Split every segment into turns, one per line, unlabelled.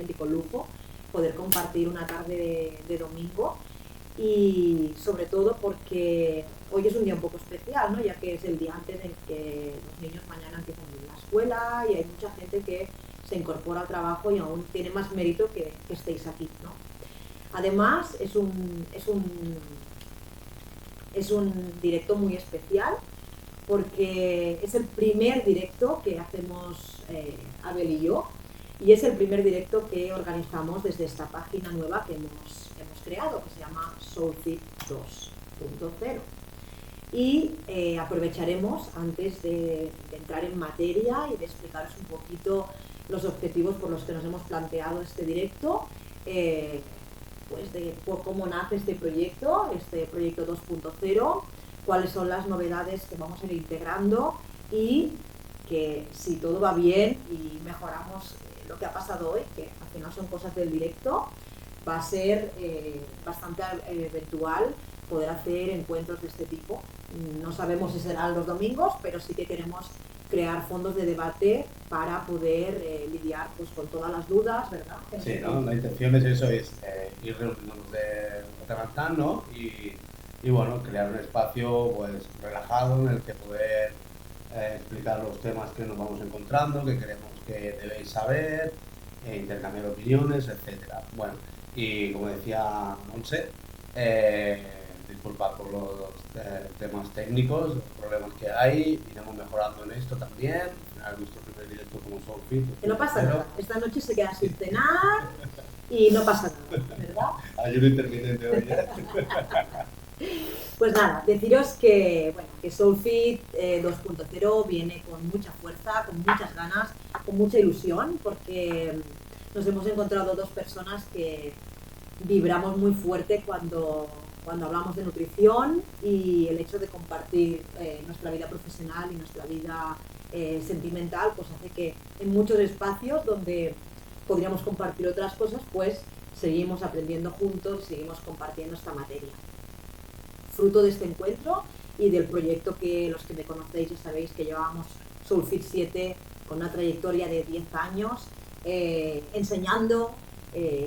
auténtico lujo poder compartir una tarde de domingo y sobre todo porque hoy es un día un poco especial, ¿no? Ya que es el día antes en que los niños mañana empiezan la escuela y hay mucha gente que se incorpora al trabajo y aún tiene más mérito que estéis aquí, ¿no? Además es un directo muy especial porque es el primer directo que hacemos Abel y yo y es el primer directo que organizamos desde esta página nueva que hemos creado, que se llama Soulfit 2.0. Y aprovecharemos, antes de entrar en materia y de explicaros un poquito los objetivos por los que nos hemos planteado este directo, pues por cómo nace este proyecto 2.0, cuáles son las novedades que vamos a ir integrando y que si todo va bien y mejoramos lo que ha pasado hoy, que al final son cosas del directo, va a ser bastante eventual poder hacer encuentros de este tipo. No sabemos si serán los domingos, pero sí que queremos crear fondos de debate para poder lidiar pues, con todas las dudas, ¿verdad?
Sí, ¿no? La intención es eso, es ir reuniéndonos de vez, ¿no? Y bueno, crear un espacio pues relajado en el que poder explicar los temas que nos vamos encontrando, que creemos que debéis saber, intercambiar opiniones, etcétera. Bueno, y como decía Monse, disculpad por los temas técnicos, los problemas que hay, iremos mejorando en esto también. Es nuestro primer directo como Soulfit.
Que no pasa nada, esta noche se queda sin cenar y no pasa nada, ¿verdad?
Ayuno intermitente hoy, ¿eh?
Pues nada, deciros que, bueno, que Soulfit 2.0 viene con mucha fuerza, con muchas ganas, con mucha ilusión, porque nos hemos encontrado dos personas que vibramos muy fuerte cuando hablamos de nutrición y el hecho de compartir nuestra vida profesional y nuestra vida sentimental, pues hace que en muchos espacios donde podríamos compartir otras cosas, pues seguimos aprendiendo juntos, seguimos compartiendo esta materia. Fruto de este encuentro y del proyecto que los que me conocéis ya sabéis que llevamos Soulfit 7 con una trayectoria de 10 años enseñando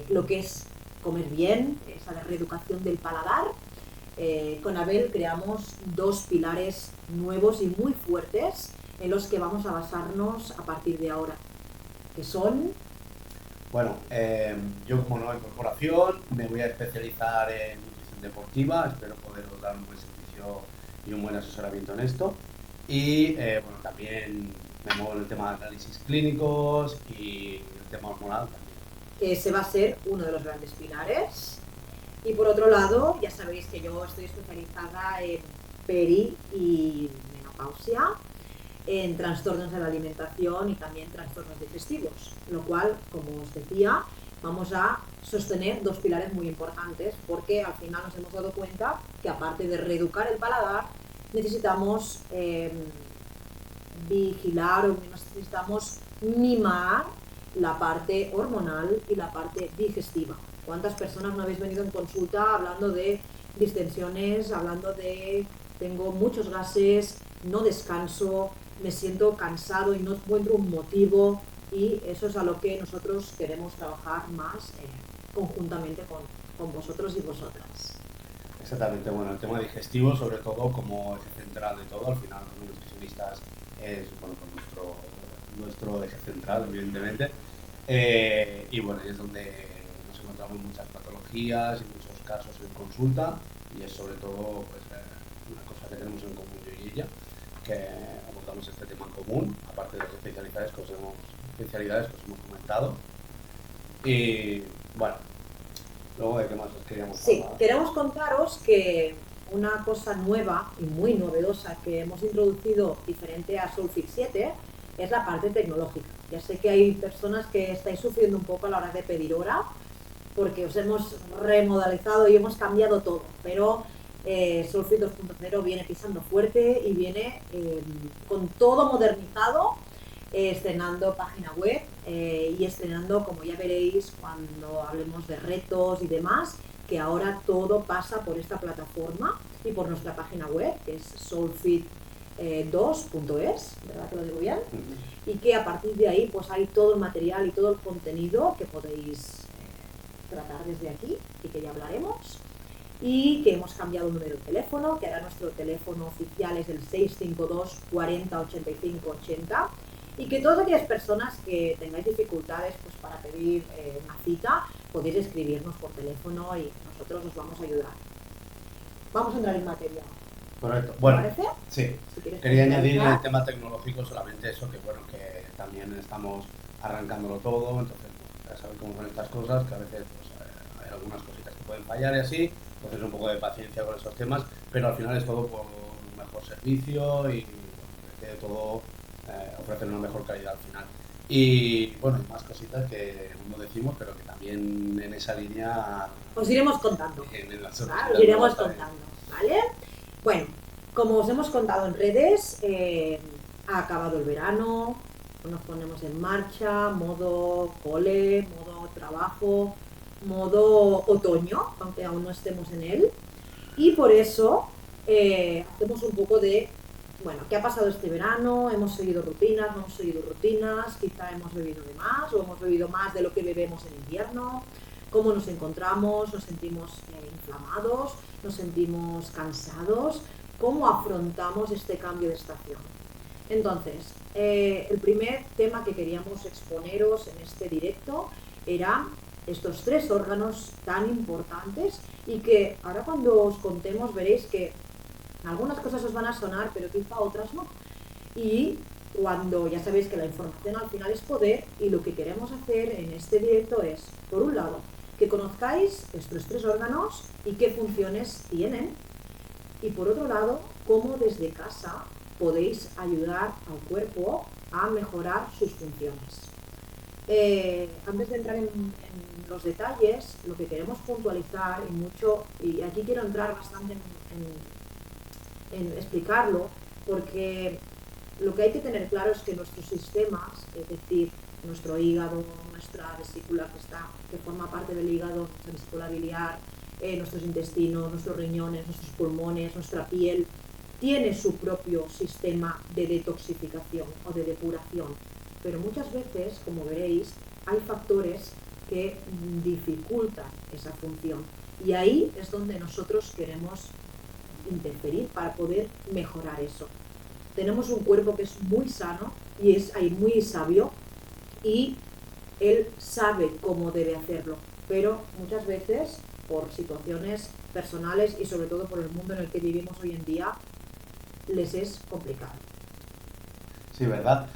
lo que es comer bien, esa reeducación del paladar. Con Abel creamos dos pilares nuevos y muy fuertes en los que vamos a basarnos a partir de ahora, que son...
Bueno, yo como nueva incorporación me voy a especializar en nutrición deportiva, espero poderos dar un buen servicio y un buen asesoramiento en esto. Y bueno, también me muevo en el tema de análisis clínicos y el tema hormonal también.
Ese va a ser uno de los grandes pilares. Y por otro lado, ya sabéis que yo estoy especializada en peri y menopausia, en trastornos de la alimentación y también trastornos digestivos, lo cual, como os decía, vamos a sostener dos pilares muy importantes porque al final nos hemos dado cuenta que aparte de reeducar el paladar, necesitamos vigilar o necesitamos mimar la parte hormonal y la parte digestiva. ¿Cuántas personas no habéis venido en consulta hablando de distensiones, hablando de tengo muchos gases, no descanso, me siento cansado y no encuentro un motivo? Y eso es a lo que nosotros queremos trabajar más conjuntamente con vosotros y vosotras.
Exactamente, bueno, el tema digestivo, sobre todo como eje central de todo, al final los nutricionistas es bueno, pues nuestro eje central, evidentemente, y bueno, es donde nos encontramos muchas patologías y muchos casos en consulta, y es sobre todo pues, una cosa que tenemos en común yo y ella, que abordamos este tema en común, aparte de las especialidades que os hemos comentado, y bueno. Luego, ¿de qué más os queríamos
hablar?
Sí,
queremos contaros que una cosa nueva y muy novedosa que hemos introducido diferente a Soulfit 7 es la parte tecnológica. Ya sé que hay personas que estáis sufriendo un poco a la hora de pedir hora porque os hemos remodalizado y hemos cambiado todo, pero Soulfit 2.0 viene pisando fuerte y viene con todo modernizado, estrenando página web y estrenando, como ya veréis cuando hablemos de retos y demás, que ahora todo pasa por esta plataforma y por nuestra página web, que es soulfit.es. 2.es, ¿verdad que lo digo bien? Y que a partir de ahí pues hay todo el material y todo el contenido que podéis tratar desde aquí y que ya hablaremos. Y que hemos cambiado el número de teléfono, que ahora nuestro teléfono oficial es el 652 40 85 80, y que todas aquellas personas que tengáis dificultades pues, para pedir una cita, podéis escribirnos por teléfono y nosotros os vamos a ayudar. Vamos a entrar en materia.
Correcto.
¿Te
Bueno,
parece?
sí.
Si quieres
Quería añadir
comenzar.
el tema tecnológico solamente eso, que bueno, que también estamos arrancándolo todo, entonces ya sabéis cómo son estas cosas, que a veces pues, hay algunas cositas que pueden fallar y así, entonces un poco de paciencia con esos temas, pero al final es todo por un mejor servicio y bueno, que todo ofrecer una mejor calidad al final. Y bueno, hay más cositas que no decimos, pero que también en esa línea...
Os iremos contando.
En las
¿Vale? Os iremos contando, ¿vale? Bueno, como os hemos contado en redes, ha acabado el verano, nos ponemos en marcha, modo cole, modo trabajo, modo otoño, aunque aún no estemos en él. Y por eso hacemos un poco de, bueno, ¿qué ha pasado este verano? ¿Hemos seguido rutinas? ¿No hemos seguido rutinas? Quizá hemos bebido de más o hemos bebido más de lo que bebemos en invierno. ¿Cómo nos encontramos? ¿Nos sentimos inflamados? ¿Nos sentimos cansados? ¿Cómo afrontamos este cambio de estación? Entonces, el primer tema que queríamos exponeros en este directo era estos tres órganos tan importantes y que ahora cuando os contemos veréis que algunas cosas os van a sonar, pero quizá otras no. Y cuando ya sabéis que la información al final es poder y lo que queremos hacer en este directo es, por un lado, que conozcáis estos tres órganos y qué funciones tienen, y por otro lado, cómo desde casa podéis ayudar al cuerpo a mejorar sus funciones. Antes de entrar en los detalles, lo que queremos puntualizar y mucho, y aquí quiero entrar bastante en explicarlo, porque lo que hay que tener claro es que nuestros sistemas, es decir, nuestro hígado, nuestra vesícula que forma parte del hígado, nuestra vesícula biliar, nuestros intestinos, nuestros riñones, nuestros pulmones, nuestra piel, tiene su propio sistema de detoxificación o de depuración. Pero muchas veces, como veréis, hay factores que dificultan esa función. Y ahí es donde nosotros queremos interferir para poder mejorar eso. Tenemos un cuerpo que es muy sano y es muy sabio y él sabe cómo debe hacerlo, pero muchas veces por situaciones personales y sobre todo por el mundo en el que vivimos hoy en día les es complicado.
Sí, ¿verdad?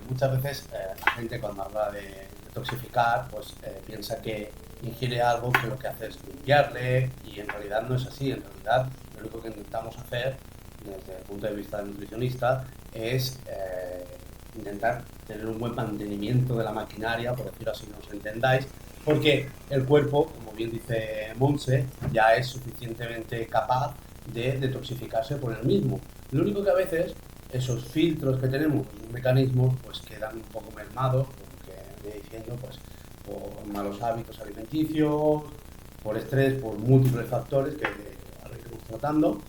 Muchas veces la gente cuando habla de detoxificar pues piensa que ingiere algo que lo que hace es limpiarle y en realidad no es así. En realidad lo único que intentamos hacer desde el punto de vista del nutricionista es intentar tener un buen mantenimiento de la maquinaria, por decirlo así, no os entendáis, porque el cuerpo, como bien dice Montse, ya es suficientemente capaz de detoxificarse por él mismo. Lo único que a veces esos filtros que tenemos, los mecanismos, pues quedan un poco mermados, porque voy diciendo, pues por malos hábitos alimenticios, por estrés, por múltiples factores que ahora iremos tratando.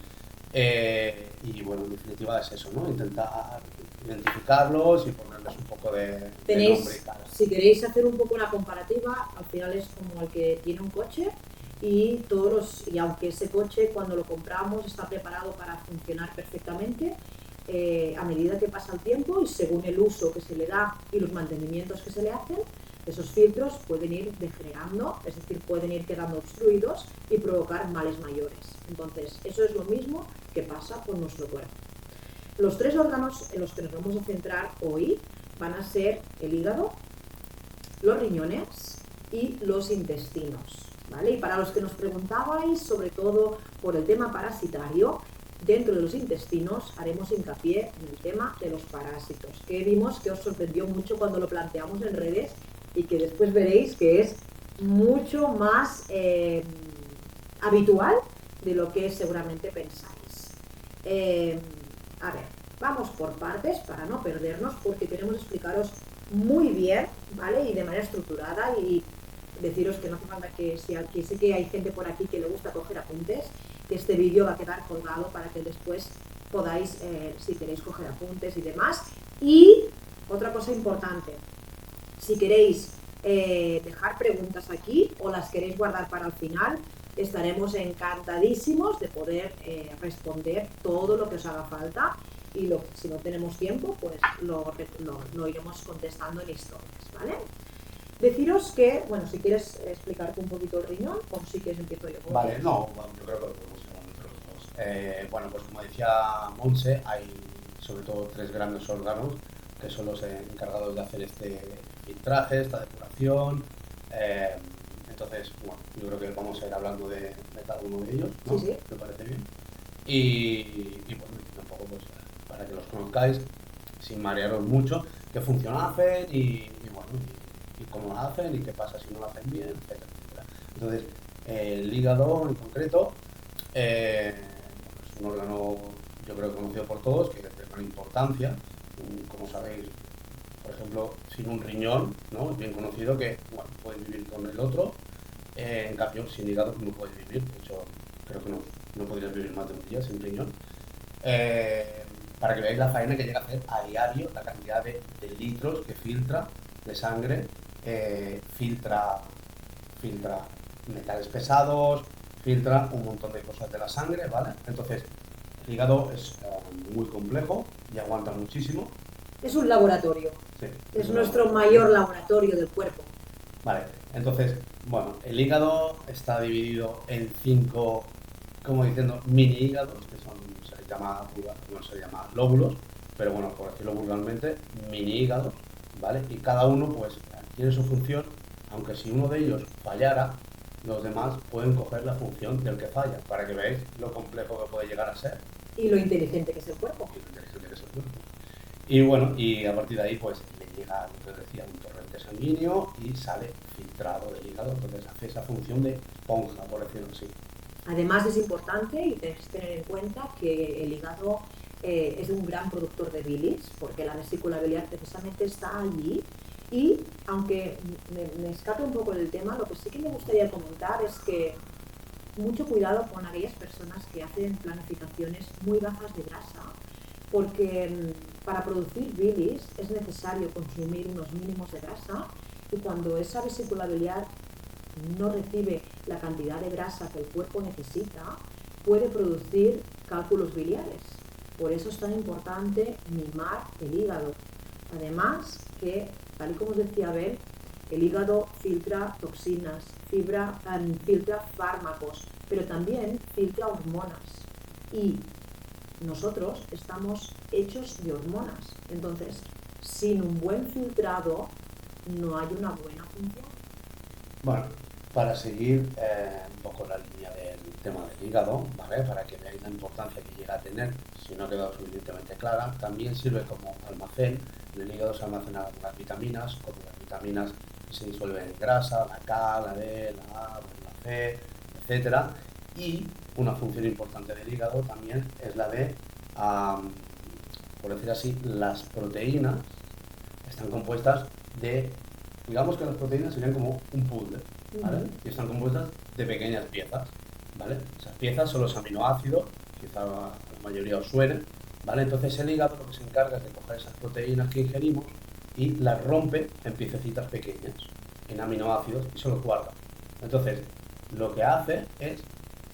Y bueno, en definitiva es eso, ¿no? Intentar identificarlos y ponerles un poco de nombre y cara.
Si queréis hacer un poco una comparativa, al final es como el que tiene un coche y aunque ese coche cuando lo compramos está preparado para funcionar perfectamente, a medida que pasa el tiempo y según el uso que se le da y los mantenimientos que se le hacen, esos filtros pueden ir degenerando, es decir, pueden ir quedando obstruidos y provocar males mayores. Entonces, eso es lo mismo que pasa con nuestro cuerpo. Los tres órganos en los que nos vamos a centrar hoy van a ser el hígado, los riñones y los intestinos, ¿vale? Y para los que nos preguntabais, sobre todo por el tema parasitario, dentro de los intestinos haremos hincapié en el tema de los parásitos, que vimos que os sorprendió mucho cuando lo planteamos en redes y que después veréis que es mucho más habitual de lo que seguramente pensáis. A ver, vamos por partes para no perdernos, porque queremos explicaros muy bien, ¿vale? Y de manera estructurada, y deciros que no hace falta que sé que hay gente por aquí que le gusta coger apuntes, que este vídeo va a quedar colgado para que después podáis, si queréis, coger apuntes y demás. Y otra cosa importante, si queréis dejar preguntas aquí o las queréis guardar para el final, estaremos encantadísimos de poder responder todo lo que os haga falta, y si no tenemos tiempo, pues lo iremos contestando en historias, ¿vale? Deciros que, bueno, si quieres explicarte un poquito el riñón, o si quieres empiezo yo.
Vale, no, bueno, yo creo que lo podemos hablar entre los dos. Bueno, pues como decía Montse, hay sobre todo 3 grandes órganos que son los encargados de hacer este filtraje, esta depuración. Entonces, bueno, yo creo que vamos a ir hablando de cada uno de ellos, ¿no?
Sí, sí.
¿Me parece bien? Y bueno, un poco pues, para que los conozcáis, sin marearos mucho, qué función hacen y bueno, y cómo lo hacen y qué pasa si no lo hacen bien, etcétera, etcétera. Entonces, el hígado en concreto es un órgano, yo creo, conocido por todos, que es de gran importancia. Como sabéis, por ejemplo, sin un riñón, ¿no? Es bien conocido que, bueno, puedes vivir con el otro, en cambio, sin hígado no puedes vivir. De hecho, creo que no podrías vivir más de un día sin riñón. Para que veáis la faena que llega a hacer a diario, la cantidad de litros que filtra de sangre, filtra metales pesados, filtra un montón de cosas de la sangre, ¿vale? Entonces, el hígado es muy complejo y aguanta muchísimo.
Es un laboratorio.
Sí,
es nuestro mayor laboratorio del cuerpo.
Vale, entonces, bueno, el hígado está dividido en 5, como diciendo, mini hígados, que son, se les llama lóbulos, pero bueno, por decirlo vulgarmente, mini hígados, ¿vale? Y cada uno, pues, tiene su función, aunque si uno de ellos fallara, los demás pueden coger la función del que falla, para que veáis lo complejo que puede llegar a ser.
Y lo inteligente que es el cuerpo.
Y lo inteligente que es el cuerpo. Y bueno, y a partir de ahí, pues, le llega, lo que decía, un torrente sanguíneo y sale filtrado del hígado, entonces hace esa función de esponja, por decirlo así.
Además es importante y tenéis que tener en cuenta que el hígado es un gran productor de bilis, porque la vesícula biliar precisamente está allí. Y aunque me escape un poco del tema, lo que sí que me gustaría comentar es que mucho cuidado con aquellas personas que hacen planificaciones muy bajas de grasa, porque para producir bilis es necesario consumir unos mínimos de grasa, y cuando esa vesícula biliar no recibe la cantidad de grasa que el cuerpo necesita, puede producir cálculos biliares. Por eso es tan importante mimar el hígado. Además que, tal y como os decía Abel, el hígado filtra toxinas, filtra fármacos, pero también filtra hormonas. Y nosotros estamos hechos de hormonas. Entonces, sin un buen filtrado, no hay una buena función.
Bueno, para seguir un poco la línea del tema del hígado, ¿vale? Para que veáis la importancia que llega a tener, si no ha quedado suficientemente clara, también sirve como almacén. En el hígado se almacenan las vitaminas, como las vitaminas que se disuelven en grasa, la K, la D, la A, la C, etcétera. Y una función importante del hígado también es la de, por decir así, las proteínas están compuestas de, digamos que las proteínas serían como un puzzle, ¿vale? Y están compuestas de pequeñas piezas, ¿vale? Esas piezas son los aminoácidos, quizá la mayoría os suene, ¿vale? Entonces el hígado lo que se encarga es de coger esas proteínas que ingerimos y las rompe en piececitas pequeñas, en aminoácidos, y se los guarda. Entonces, lo que hace es,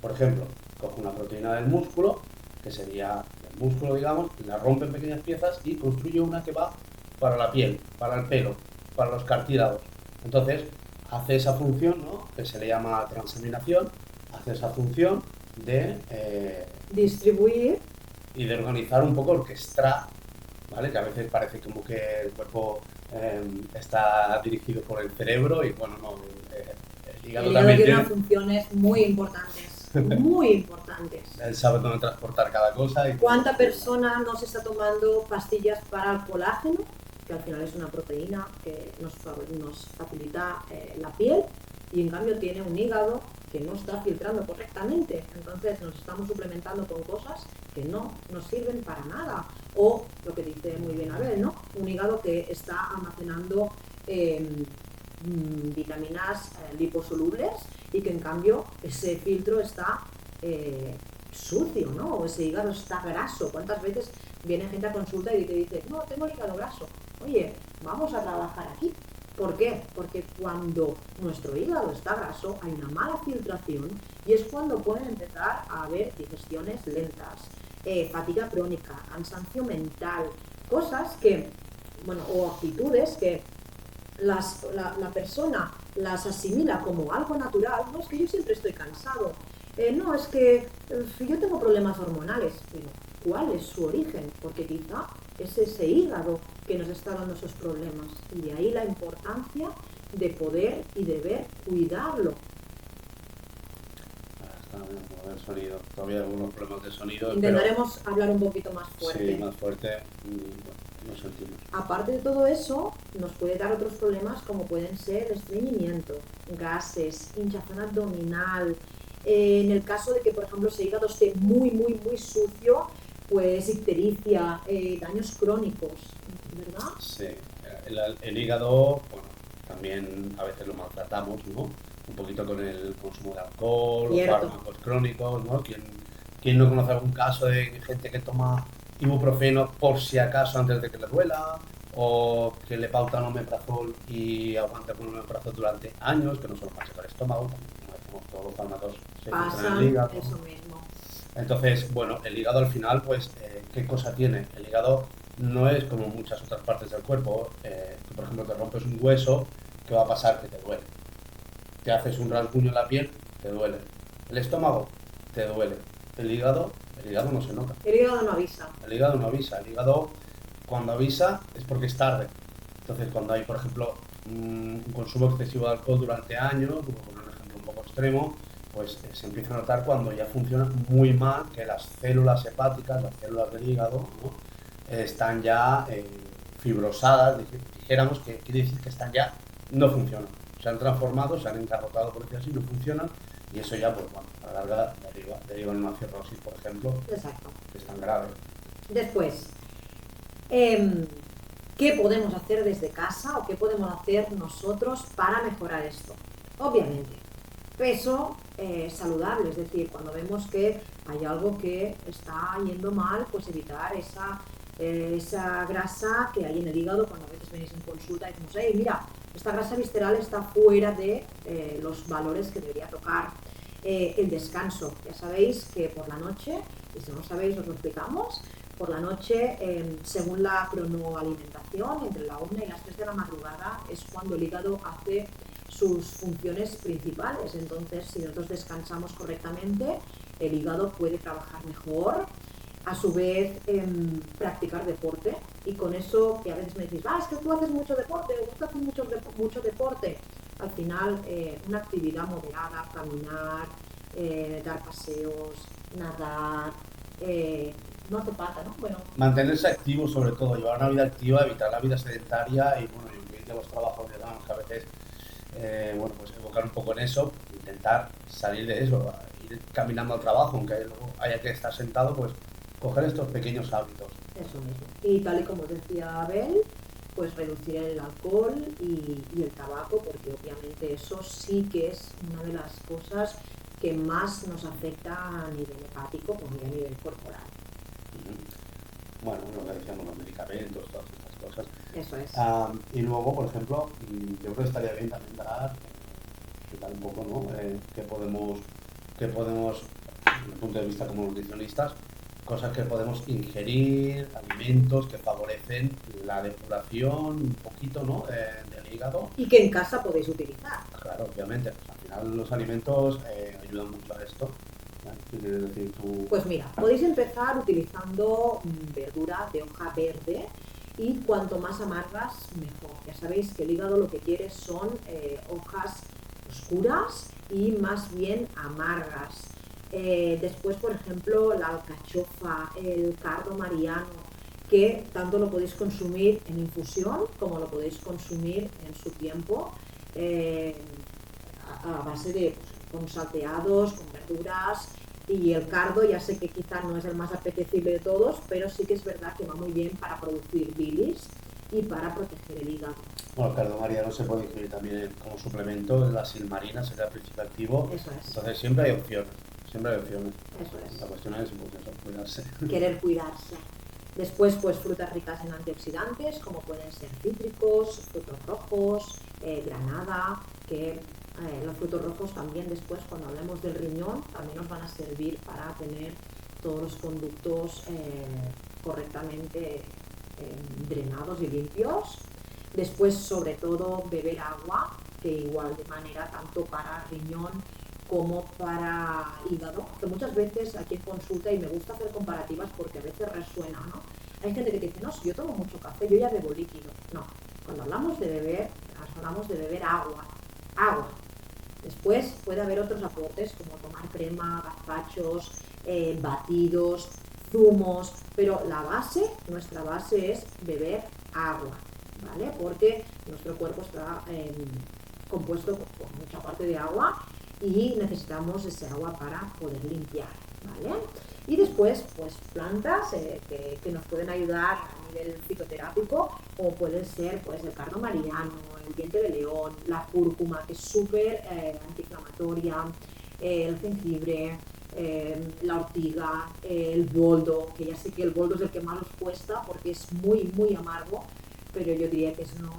por ejemplo, coge una proteína del músculo, que sería el músculo, digamos, y la rompe en pequeñas piezas y construye una que va para la piel, para el pelo, para los cartílagos. Entonces, hace esa función, ¿no?, que se le llama transaminación, hace esa función de
distribuir
y de organizar un poco, orquestar, ¿vale? Que a veces parece como que el cuerpo está dirigido por el cerebro y bueno, no, el hígado también
tiene unas funciones muy importantes, muy importantes.
Él sabe dónde transportar cada cosa. Y
¿cuánta persona no se está tomando pastillas para el colágeno, que al final es una proteína que nos facilita la piel, y en cambio tiene un hígado que no está filtrando correctamente? Entonces nos estamos suplementando con cosas que no nos sirven para nada. O lo que dice muy bien Abel, ¿no?, un hígado que está almacenando vitaminas liposolubles, y que en cambio ese filtro está sucio, ¿no? O ese hígado está graso. ¿Cuántas veces viene gente a consulta y te dice, no, tengo el hígado graso? Oye, vamos a trabajar aquí. ¿Por qué? Porque cuando nuestro hígado está graso hay una mala filtración y es cuando pueden empezar a haber digestiones lentas, fatiga crónica, cansancio mental, cosas que, bueno, o actitudes que la persona las asimila como algo natural. No, es que yo siempre estoy cansado, no, es que yo tengo problemas hormonales, pero ¿cuál es su origen? Porque quizá es ese hígado que nos está dando esos problemas y de ahí la importancia de poder y deber cuidarlo.
Está bien, el sonido. Todavía hay algunos problemas de sonido.
Intentaremos hablar un poquito más fuerte.
Sí, más fuerte y bueno, lo sentimos.
Aparte de todo eso, nos puede dar otros problemas como pueden ser estreñimiento, gases, hinchazón abdominal. En el caso de que, por ejemplo, ese hígado esté muy sucio, pues ictericia, daños crónicos, ¿verdad?
Sí, el hígado, bueno, también a veces lo maltratamos, ¿no? Un poquito con el consumo de alcohol,
Cierto.
los fármacos crónicos, ¿no? ¿Quién no conoce algún caso de gente que toma ibuprofeno por si acaso antes de que le duela? O que le pautan omeprazol y aguanta con omeprazol durante años, que no solo pasa para el estómago, como decimos, todos los fármacos se encuentran en el
Pasan
hígado.
eso mismo.
Entonces, bueno, el hígado al final, pues, ¿qué cosa tiene? El hígado no es como muchas otras partes del cuerpo. Tú, por ejemplo, te rompes un hueso, ¿qué va a pasar? Que te duele. Te haces un rasguño en la piel, te duele. El estómago, te duele. El hígado no se nota.
El hígado no avisa.
El hígado no avisa. El hígado, cuando avisa, es porque es tarde. Entonces, cuando hay, por ejemplo, un consumo excesivo de alcohol durante años, como poner un ejemplo un poco extremo, pues se empieza a notar cuando ya funciona muy mal, que las células hepáticas, las células del hígado, ¿no? Están ya fibrosadas, dijéramos, que quiere decir que están ya, no funcionan. Se han transformado, se han engarrotado, por decir así, no funcionan, y eso ya, pues bueno, a la larga deriva en una cirrosis, por ejemplo,
Exacto.
que es tan grave.
Después, ¿qué podemos hacer desde casa o qué podemos hacer nosotros para mejorar esto? Obviamente, peso saludable, es decir, cuando vemos que hay algo que está yendo mal, pues evitar esa grasa que hay en el hígado. Cuando a veces venís en consulta y decimos, hey, mira, esta grasa visceral está fuera de los valores que debería tocar. El descanso, ya sabéis que por la noche, y si no lo sabéis os lo explicamos, por la noche, según la cronoalimentación, entre la 1 y las 3 de la madrugada es cuando el hígado hace sus funciones principales. Entonces, si nosotros descansamos correctamente, el hígado puede trabajar mejor. A su vez, practicar deporte, y con eso, que a veces me decís, es que tú haces mucho deporte, o tú haces mucho deporte. Al final, una actividad moderada, caminar, dar paseos, nadar, no hace falta, ¿no? Bueno,
Mantenerse activo, sobre todo, llevar una vida activa, evitar la vida sedentaria y, bueno, incluir los trabajos de manos, que a veces, bueno, pues enfocar un poco en eso, intentar salir de eso, ir caminando al trabajo, aunque luego haya que estar sentado, pues coger estos pequeños hábitos.
eso mismo. Y tal y como decía Abel, pues reducir el alcohol y el tabaco, porque obviamente eso sí que es una de las cosas que más nos afecta a nivel hepático como a nivel corporal.
Bueno, lo que decíamos, los medicamentos, todas estas cosas.
Eso es.
Y luego, por ejemplo, yo creo que estaría bien también dar, explicar un poco, ¿no? qué podemos, desde el punto de vista como nutricionistas, cosas que podemos ingerir, alimentos que favorecen la depuración un poquito, ¿no? Del hígado.
Y que en casa podéis utilizar.
Claro, obviamente, pues, al final los alimentos ayudan mucho a esto. ¿Qué quieres decir tú?
Pues mira, podéis empezar utilizando verdura de hoja verde, y cuanto más amargas, mejor. Ya sabéis que el hígado lo que quiere son hojas oscuras y más bien amargas. Después, por ejemplo, la alcachofa, el cardo mariano, que tanto lo podéis consumir en infusión como lo podéis consumir en su tiempo, a base de con salteados, con verduras. Y el cardo, ya sé que quizá no es el más apetecible de todos, pero sí que es verdad que va muy bien para producir bilis y para proteger el hígado.
Bueno, el cardo mariano se puede incluir también como suplemento en la silmarina, sería el principio activo.
Eso es.
Entonces siempre hay opciones. siempre hay opciones.
Eso es.
La cuestión es pues, eso, cuidarse.
Querer cuidarse. Después, pues frutas ricas en antioxidantes, como pueden ser cítricos, frutos rojos, granada, que los frutos rojos también después, cuando hablemos del riñón, también nos van a servir para tener todos los conductos correctamente drenados y limpios. Después, sobre todo, beber agua, que igual de manera tanto para riñón como para hígado, que muchas veces aquí en consulta, y me gusta hacer comparativas porque a veces resuena, ¿no? Hay gente que te dice, no, si yo tomo mucho café, yo ya bebo líquido. No, cuando hablamos de beber, hablamos de beber agua, agua. Después puede haber otros aportes como tomar crema, gazpachos, batidos, zumos, pero la base, nuestra base es beber agua, ¿vale? Porque nuestro cuerpo está compuesto por mucha parte de agua y necesitamos ese agua para poder limpiar, ¿vale? Y después, pues plantas que nos pueden ayudar a nivel fitoterápico, como pueden ser pues el cardo mariano, el diente de león, la cúrcuma, que es súper antiinflamatoria, el jengibre, la ortiga, el boldo, que ya sé que el boldo es el que más os cuesta porque es muy, muy amargo, pero yo diría que es uno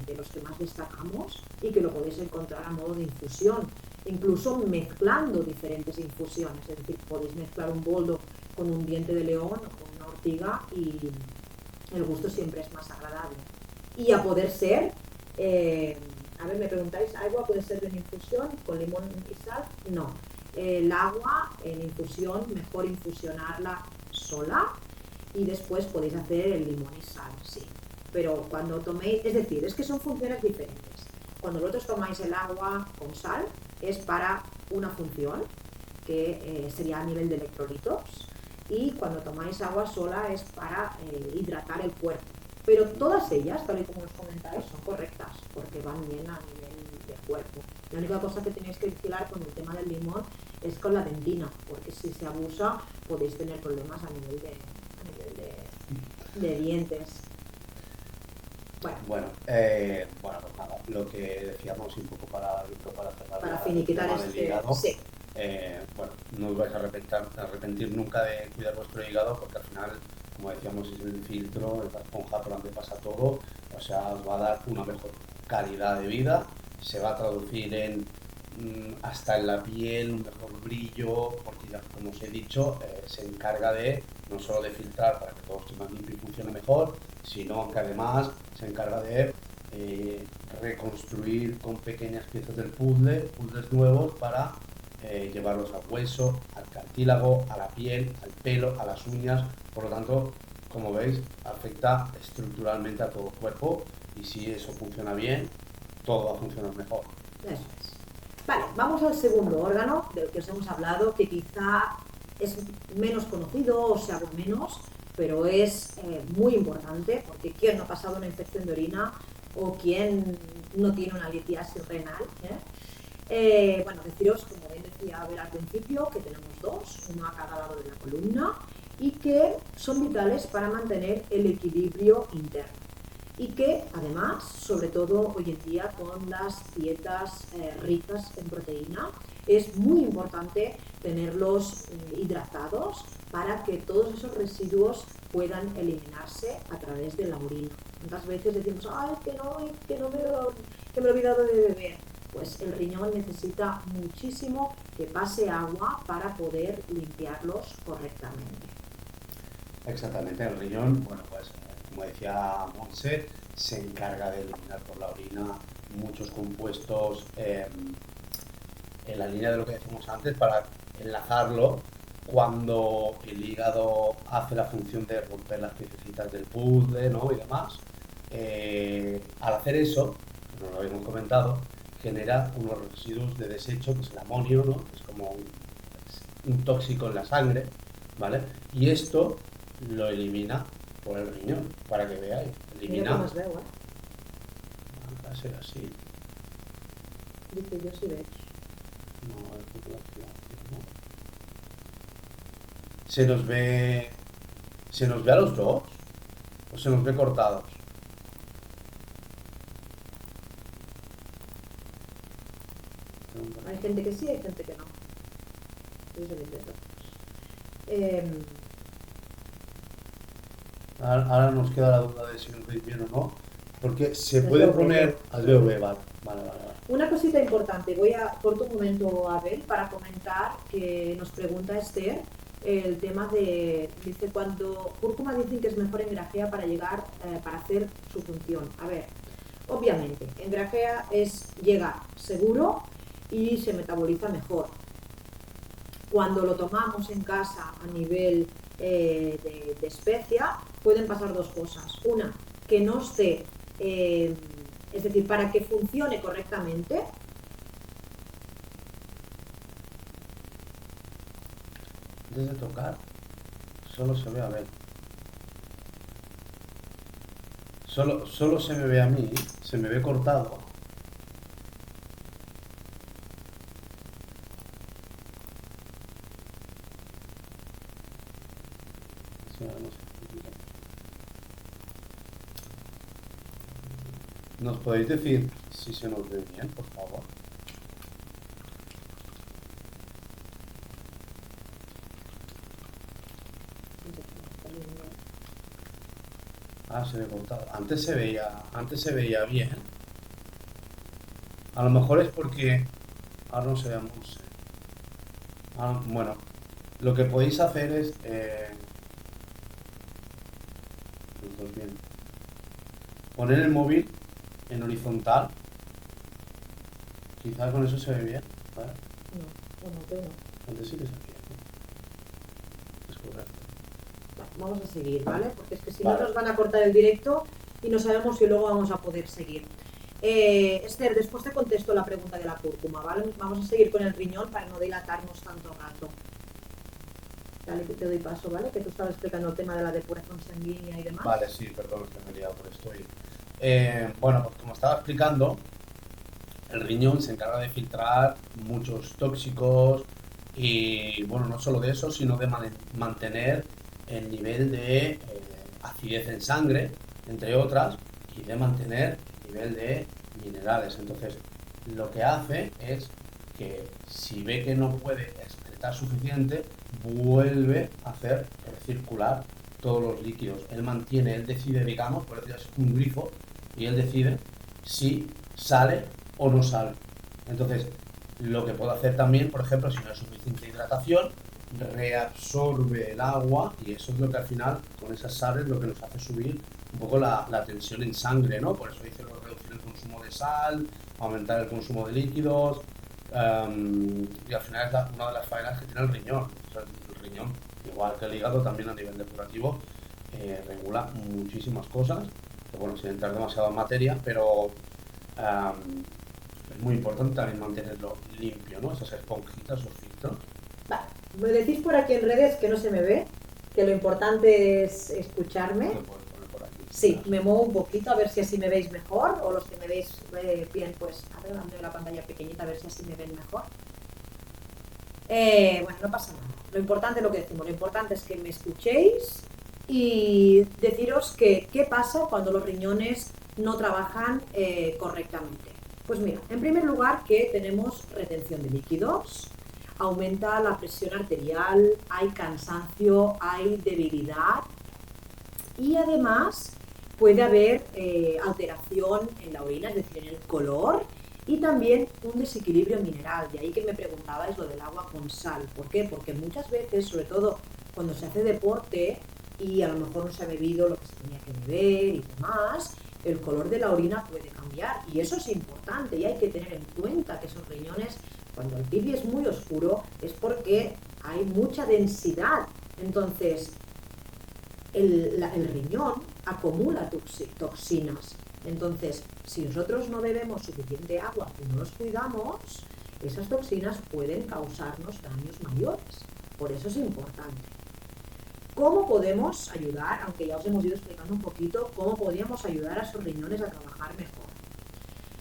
de los que más destacamos y que lo podéis encontrar a modo de infusión, incluso mezclando diferentes infusiones, es decir, podéis mezclar un boldo con un diente de león o con una ortiga y el gusto siempre es más agradable. Y a poder ser, a ver, me preguntáis, ¿agua puede ser de una infusión con limón y sal? No, el agua en infusión, mejor infusionarla sola y después podéis hacer el limón y sal, sí. Pero cuando toméis, es decir, es que son funciones diferentes. Cuando vosotros tomáis el agua con sal es para una función que sería a nivel de electrolitos, y cuando tomáis agua sola es para hidratar el cuerpo. Pero todas ellas, tal y como os comentáis, son correctas porque van bien a nivel del cuerpo. La única cosa que tenéis que vigilar con el tema del limón es con la dentina, porque si se abusa podéis tener problemas a nivel de dientes.
Bueno, pues nada, lo que decíamos un poco para cerrar
para finiquitar
este hígado,
sí.
Bueno, no os vais a arrepentir nunca de cuidar vuestro hígado, porque al final, como decíamos, es el filtro, la esponja por donde pasa todo, o sea, os va a dar una mejor calidad de vida, se va a traducir en hasta en la piel un mejor brillo, porque ya como os he dicho, se encarga de no solo de filtrar para que todo esté más limpio y funcione mejor, sino que además se encarga de reconstruir con pequeñas piezas del puzzles nuevos para llevarlos al hueso, al cartílago, a la piel, al pelo, a las uñas. Por lo tanto, como veis, afecta estructuralmente a todo el cuerpo, y si eso funciona bien, todo va a funcionar mejor.
Eso es. Vale, vamos al segundo órgano del que os hemos hablado, que quizá es menos conocido o se habla menos, pero es muy importante, porque ¿quién no ha pasado una infección de orina o quién no tiene una litiasis renal? Bueno, deciros, como bien decía Abel al principio, que tenemos dos, uno a cada lado de la columna, y que son vitales para mantener el equilibrio interno. Y que además, sobre todo hoy en día con las dietas ricas en proteína, es muy importante tenerlos hidratados para que todos esos residuos puedan eliminarse a través de la orina. Muchas veces decimos, que me he olvidado de beber. Pues el riñón necesita muchísimo que pase agua para poder limpiarlos correctamente.
Exactamente, el riñón, bueno, pues como decía Montse, se encarga de eliminar por la orina muchos compuestos en la línea de lo que decíamos antes, para enlazarlo cuando el hígado hace la función de romper las piececitas del puzzle, ¿no? Y demás. Al hacer eso, como lo habíamos comentado, genera unos residuos de desecho, que es el amonio, ¿no? Es como un tóxico en la sangre, ¿vale? Y esto lo elimina por el riñón, para que veáis. Elimina.
Mira com es veu,
Va a ser así.
Dice, yo sí veig.
No, no. ¿Se nos ve a los dos? ¿O se nos ve cortados?
Hay gente que sí, hay gente que no. Eso se vende dos. Eh,
Ahora nos queda la duda de si nos veis bien o no, porque se
Les
puede
veo bien.
poner al VV, vale, vale, vale, vale.
Una cosita importante, corto un momento, Abel, para comentar que nos pregunta Esther el tema de, dice, cuando cúrcuma dicen que es mejor en grafea para llegar, para hacer su función. A ver, obviamente, en grafea es llegar seguro y se metaboliza mejor. Cuando lo tomamos en casa a nivel de especia, pueden pasar dos cosas. Una, que no esté, es decir, para que funcione correctamente,
Antes de tocar, solo se ve a ver. Solo se me ve a mí, se me ve cortado. Sí, ahora no sé. ¿Nos podéis decir si se nos ve bien, por favor? Ah, se ve cortado. Antes se veía bien. A lo mejor es porque ahora no se ve mucho. Bueno, lo que podéis hacer es pues bien, poner el móvil en horizontal. Quizás con eso se ve bien, ¿vale?
no, bueno, pero no.
Antes sí que se veía bien. Es correcto.
Vamos a seguir, ¿vale? Porque es que si
Vale.
no nos van a cortar el directo y no sabemos si luego vamos a poder seguir. Esther, después te contesto la pregunta de la cúrcuma, ¿vale? Vamos a seguir con el riñón para no dilatarnos tanto rato. Dale, que te doy paso, ¿vale? Que tú estabas explicando el tema de la depuración sanguínea y demás.
Vale, sí, perdón, es que me he liado por esto. Bueno, pues como estaba explicando, el riñón se encarga de filtrar muchos tóxicos y, bueno, no solo de eso, sino de mantener el nivel de acidez en sangre, entre otras, y de mantener el nivel de minerales. Entonces, lo que hace es que si ve que no puede excretar suficiente, vuelve a hacer recircular todos los líquidos. Él decide, digamos, por decirlo así, un grifo, y él decide si sale o no sale. Entonces, lo que puedo hacer también, por ejemplo, si no hay suficiente hidratación, reabsorbe el agua, y eso es lo que al final, con esas sales, lo que nos hace subir un poco la tensión en sangre, ¿no? Por eso dice reducir el consumo de sal, aumentar el consumo de líquidos, y al final es una de las faenas que tiene el riñón. O sea, el riñón, igual que el hígado, también a nivel depurativo, regula muchísimas cosas, que bueno, sin entrar demasiado en materia, pero es muy importante también mantenerlo limpio, ¿no? Esas esponjitas, esos filtros.
Vale. Me decís por aquí en redes que no se me ve, que lo importante es escucharme.
Lo puedes poner por aquí.
Sí, me muevo un poquito a ver si así me veis mejor, o los que me veis bien, pues adelante la pantalla pequeñita a ver si así me ven mejor. Bueno, no pasa nada. Lo importante es lo que decimos, lo importante es que me escuchéis y deciros que qué pasa cuando los riñones no trabajan correctamente. Pues mira, en primer lugar que tenemos retención de líquidos, aumenta la presión arterial, hay cansancio, hay debilidad y además puede haber alteración en la orina, es decir, en el color, y también un desequilibrio mineral. De ahí que me preguntabais lo del agua con sal. ¿Por qué? Porque muchas veces, sobre todo cuando se hace deporte y a lo mejor no se ha bebido lo que se tenía que beber y demás, el color de la orina puede cambiar y eso es importante y hay que tener en cuenta que esos riñones, cuando el pipi es muy oscuro, es porque hay mucha densidad. Entonces, el riñón acumula toxinas. Entonces, si nosotros no bebemos suficiente agua y no los cuidamos, esas toxinas pueden causarnos daños mayores. Por eso es importante. ¿Cómo podemos ayudar? Aunque ya os hemos ido explicando un poquito, cómo podríamos ayudar a esos riñones a trabajar mejor.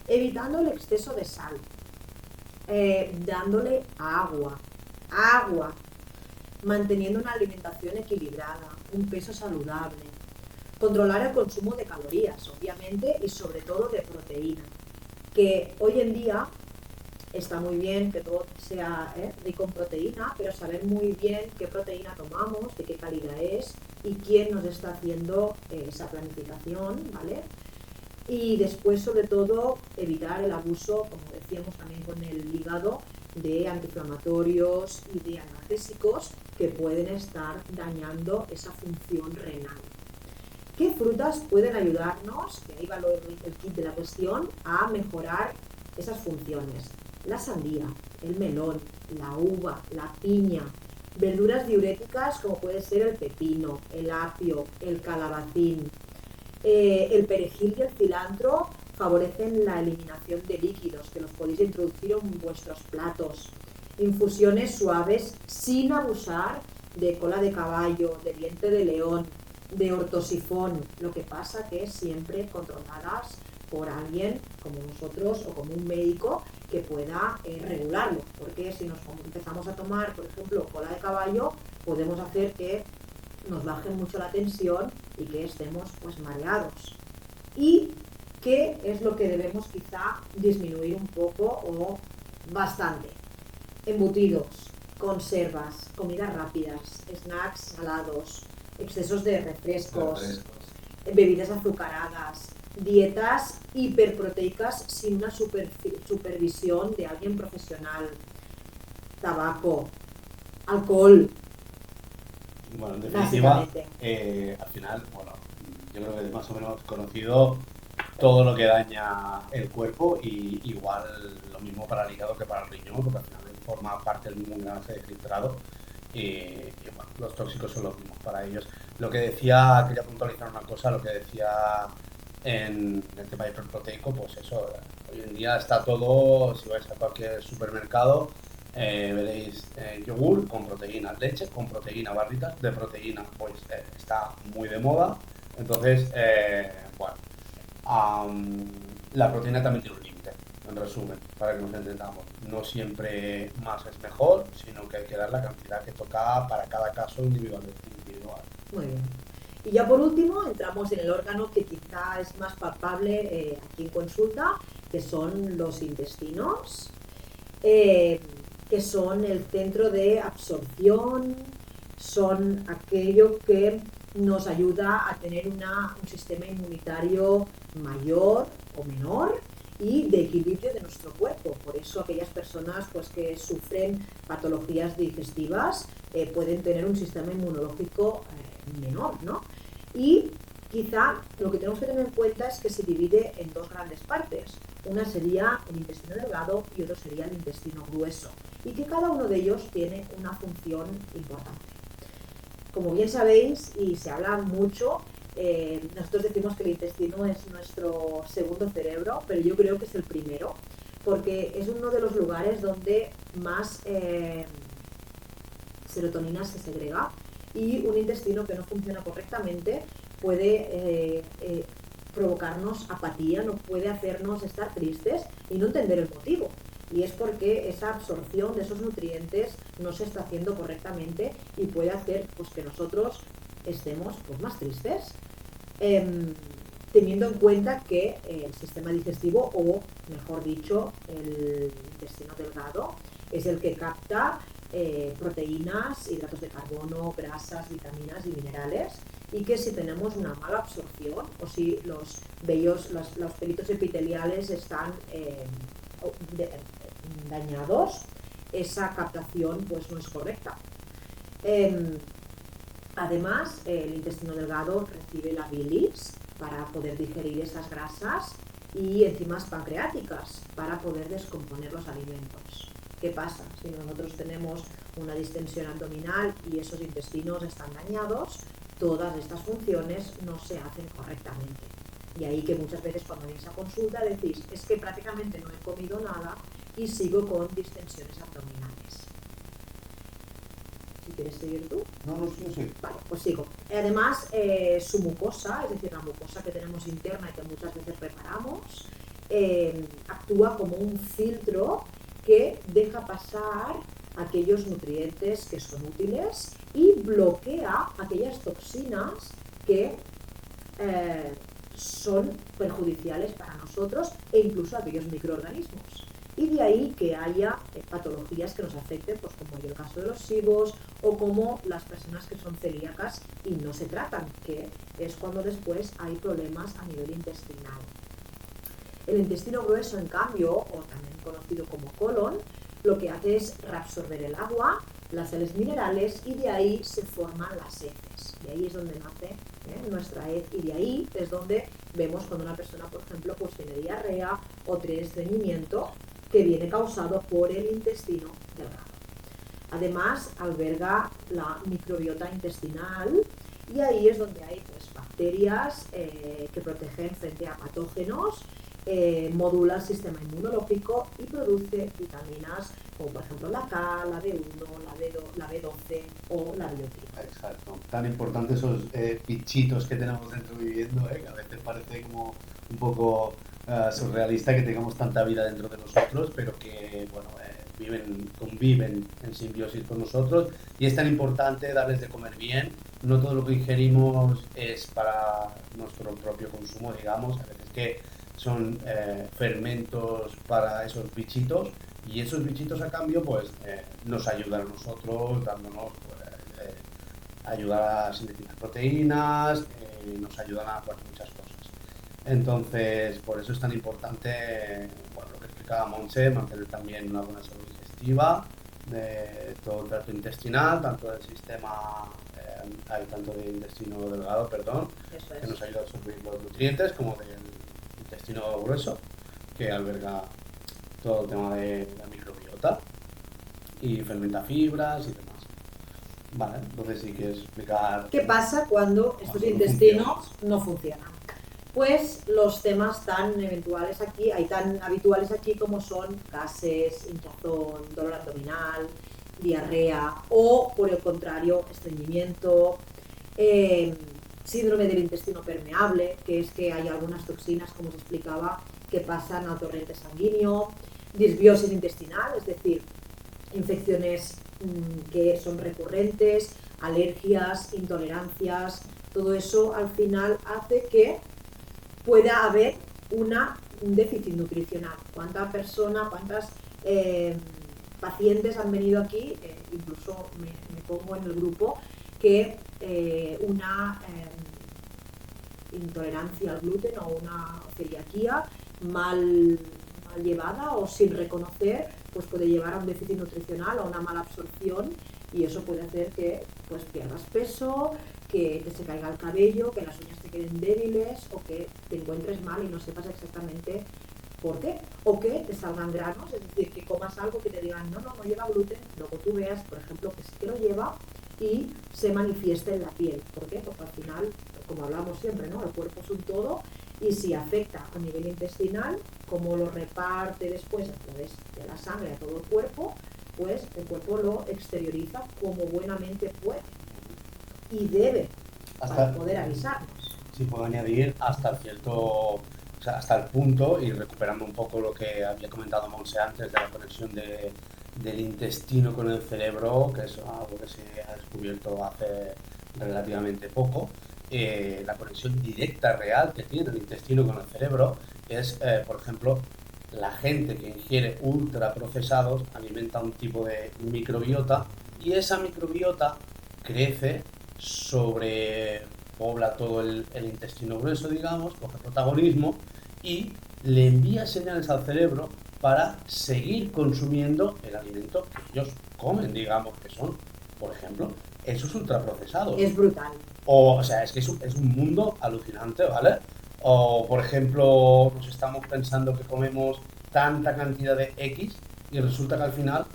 Evitando el exceso de sal, dándole agua, manteniendo una alimentación equilibrada, un peso saludable, controlar el consumo de calorías, obviamente, y sobre todo de proteína, que hoy en día está muy bien que todo sea rico en proteína, pero saber muy bien qué proteína tomamos, de qué calidad es y quién nos está haciendo esa planificación, ¿vale? Y después, sobre todo, evitar el abuso, como decíamos también con el hígado, de antiinflamatorios y de analgésicos que pueden estar dañando esa función renal. ¿Qué frutas pueden ayudarnos, que ahí va el kit de la cuestión, a mejorar esas funciones? La sandía, el melón, la uva, la piña, verduras diuréticas como puede ser el pepino, el apio, el calabacín, el perejil y el cilantro favorecen la eliminación de líquidos, que los podéis introducir en vuestros platos. Infusiones suaves sin abusar de cola de caballo, de diente de león, de ortosifón, lo que pasa que siempre controladas por alguien como nosotros o como un médico que pueda regularlo, porque si nos empezamos a tomar, por ejemplo, cola de caballo, podemos hacer que nos baje mucho la tensión y que estemos pues mareados. ¿Y qué es lo que debemos quizá disminuir un poco o bastante? Embutidos, conservas, comidas rápidas, snacks salados, excesos de refrescos, bebidas azucaradas, dietas hiperproteicas sin una supervisión de alguien profesional, tabaco, alcohol.
Bueno, en definitiva, al final, bueno, yo creo que es más o menos conocido todo lo que daña el cuerpo y igual lo mismo para el hígado que para el riñón, porque al final forma parte del mismo engranaje de filtrado y bueno, los tóxicos son los mismos para ellos. Lo que decía, quería puntualizar una cosa, lo que decía en el tema hiperproteico, pues eso, hoy en día está todo, si vais a cualquier supermercado, veréis yogur con proteína, leche con proteína, barritas de proteína, pues está muy de moda. Entonces, bueno, la proteína también tiene un límite, en resumen, para que nos entendamos. No siempre más es mejor, sino que hay que dar la cantidad que toca para cada caso individual.
Muy bien. Y ya por último entramos en el órgano que quizá es más palpable aquí en consulta, que son los intestinos, que son el centro de absorción, son aquello que nos ayuda a tener un sistema inmunitario mayor o menor y de equilibrio de nuestro cuerpo. Por eso aquellas personas pues, que sufren patologías digestivas pueden tener un sistema inmunológico menor, ¿no? Y quizá lo que tenemos que tener en cuenta es que se divide en dos grandes partes. Una sería el intestino delgado y otro sería el intestino grueso. Y que cada uno de ellos tiene una función importante. Como bien sabéis, y se habla mucho, nosotros decimos que el intestino es nuestro segundo cerebro, pero yo creo que es el primero, porque es uno de los lugares donde más serotonina se segrega, y un intestino que no funciona correctamente puede provocarnos apatía, no puede hacernos estar tristes y no entender el motivo. Y es porque esa absorción de esos nutrientes no se está haciendo correctamente y puede hacer pues, que nosotros estemos pues, más tristes, teniendo en cuenta que el sistema digestivo, o mejor dicho, el intestino delgado, es el que capta proteínas, hidratos de carbono, grasas, vitaminas y minerales, y que si tenemos una mala absorción o si los pelitos epiteliales están dañados, esa captación pues no es correcta. Además, el intestino delgado recibe la bilis para poder digerir esas grasas y enzimas pancreáticas para poder descomponer los alimentos. ¿Qué pasa? Si nosotros tenemos una distensión abdominal y esos intestinos están dañados, todas estas funciones no se hacen correctamente. Y ahí que muchas veces cuando venís a consulta decís, es que prácticamente no he comido nada y sigo con distensiones abdominales. Si quieres seguir tú.
No, sí.
Vale, pues sigo. Además, su mucosa, es decir, la mucosa que tenemos interna y que muchas veces preparamos, actúa como un filtro que deja pasar aquellos nutrientes que son útiles y bloquea aquellas toxinas que son perjudiciales para nosotros e incluso aquellos microorganismos. y de ahí que haya patologías que nos afecten, pues como en el caso de los SIBOs o como las personas que son celíacas y no se tratan, que es cuando después hay problemas a nivel intestinal. El intestino grueso, en cambio, o también conocido como colon, lo que hace es reabsorber el agua, las sales minerales y de ahí se forman las heces. De ahí es donde nace nuestra hez y de ahí es donde vemos cuando una persona, por ejemplo, pues tiene diarrea o tiene estreñimiento que viene causado por el intestino delgado. Además, alberga la microbiota intestinal y ahí es donde hay pues, bacterias que protegen frente a patógenos, modula el sistema inmunológico y produce vitaminas como por ejemplo la K, la B1, la B12 o la biotina.
Exacto. Tan importantes esos bichitos que tenemos dentro viviendo, que a veces parece como un poco surrealista que tengamos tanta vida dentro de nosotros, pero que bueno, conviven en simbiosis con nosotros y es tan importante darles de comer bien. No todo lo que ingerimos es para nuestro propio consumo, digamos, a veces que son fermentos para esos bichitos y esos bichitos a cambio pues nos ayudan a nosotros dándonos ayudar a sintetizar proteínas, nos ayudan a muchas cosas. Entonces, por eso es tan importante, bueno, lo que explicaba Montse, mantener también una buena salud digestiva, de todo el tracto intestinal, tanto del sistema, tanto del intestino delgado, perdón, que nos ayuda a absorber los nutrientes, como del intestino grueso, que alberga todo el tema de la microbiota y fermenta fibras y demás. Vale, entonces sí quieres explicar...
¿Qué pasa cuando estos intestinos no funcionan? Pues los temas tan eventuales aquí, tan habituales aquí como son gases, hinchazón, dolor abdominal, diarrea o, por el contrario, estreñimiento, síndrome del intestino permeable, que es que hay algunas toxinas, como os explicaba, que pasan al torrente sanguíneo, disbiosis intestinal, es decir, infecciones que son recurrentes, alergias, intolerancias, todo eso al final hace que pueda haber un déficit nutricional. ¿Cuántas pacientes han venido aquí? Incluso me pongo en el grupo que una intolerancia al gluten o una celiaquía mal llevada o sin reconocer, pues puede llevar a un déficit nutricional, a una mala absorción y eso puede hacer que pues pierdas peso, que te se caiga el cabello, que las uñas te queden débiles o que te encuentres mal y no sepas exactamente por qué, o que te salgan granos, es decir, que comas algo que te digan no lleva gluten, luego tú veas, por ejemplo, que sí que lo lleva y se manifiesta en la piel. ¿Por qué? Porque al final, como hablamos siempre, ¿no? El cuerpo es un todo y si afecta a nivel intestinal, como lo reparte después a través de la sangre a todo el cuerpo, pues el cuerpo lo exterioriza como buenamente puede y debe para poder avisarnos.
Si puedo añadir hasta el punto, y recuperando un poco lo que había comentado Monse antes de la conexión del intestino con el cerebro, que es algo que se ha descubierto hace relativamente poco. La conexión directa, real que tiene el intestino con el cerebro es, por ejemplo, la gente que ingiere ultraprocesados alimenta un tipo de microbiota y esa microbiota crece, sobrepobla todo el intestino grueso, digamos, coge protagonismo y le envía señales al cerebro para seguir consumiendo el alimento que ellos comen, digamos, que son, por ejemplo, esos ultraprocesados.
Es brutal.
O sea, es que es un mundo alucinante, ¿vale? O, por ejemplo, nos estamos pensando que comemos tanta cantidad de X y resulta que al final